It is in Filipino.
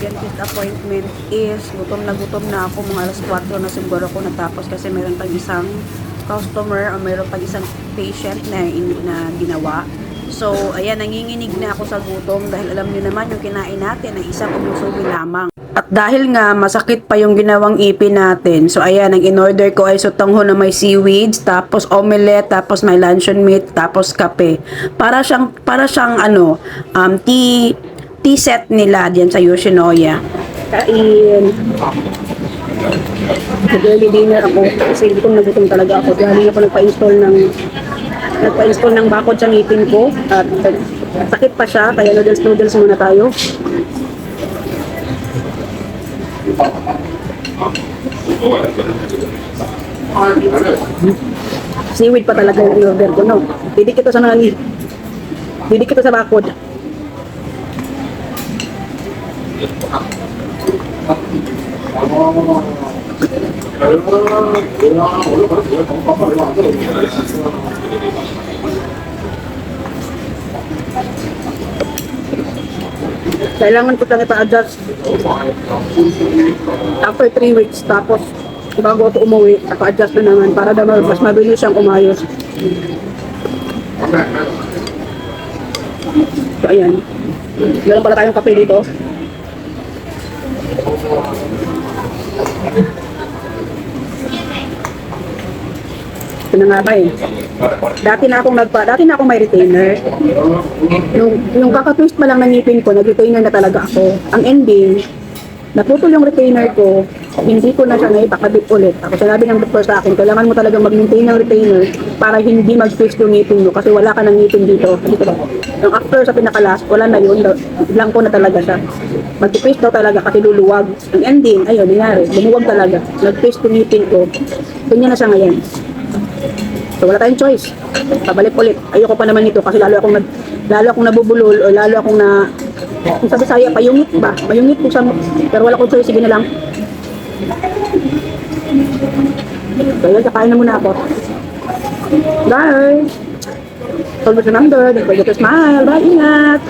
dentist appointment is gutom na ako, mga alas 4 na siguro ako natapos kasi meron pang isang customer o meron pang isang patient na ginawa. So, ayan, nanginginig na ako sa gutom dahil alam niyo naman yung kinain natin ay isang umusubi lamang. At dahil nga masakit pa yung ginawang ipin natin, so ayan, ang in-order ko ay sotongho na may seaweeds, tapos omelette, tapos may luncheon meat, tapos kape. Para siyang tea set nila diyan sa Yoshinoya. Kain. Early dinner ako kasi gutom na gutom talaga ako. Dahil ako nagpa-install ng bakod sa ngipin ko at sakit pa siya, kaya noodles muna tayo. Seaweed pa talaga yung in-order ko, no? Didik ito sa bakod. Kailangan ko lang ipa-adjust after 3 weeks, tapos bago ito umuwi, ipa-adjust na naman para naman mas mabilis siyang umayos. So ayan, meron pala tayong kape dito. Ito na nga ba eh. Dati na akong may retainer. Yung kaka-twist pa lang ng ngipin ko, nag-retainer na talaga ako. Ang ending, naputol yung retainer ko, hindi ko na siya naipakabit ulit. Ako sinabi ng doktor sa akin, kailangan mo talagang mag-maintain ng retainer para hindi mag-twist yung ngipin mo kasi wala ka ng ngipin dito. Dito ba? Yung after sa pinakalas, wala na yun. Blanco na talaga siya. Mag-twist daw talaga kasi luluwag. Ang ending, ayun, nangyari. Lumuwag talaga. Nag-twist yung ngipin ko. Ganyan na siya ngayon. So wala tayong choice. Pabalik ulit. Ayoko pa naman ito kasi lalo akong nabubulol o lalo akong kung sa Bisaya, payungit ba? Payungit kung sa, pero wala akong choice, sige na lang. So yun, kakain na muna ako. Bye! Always remember, don't forget to smile. Bye, ingat!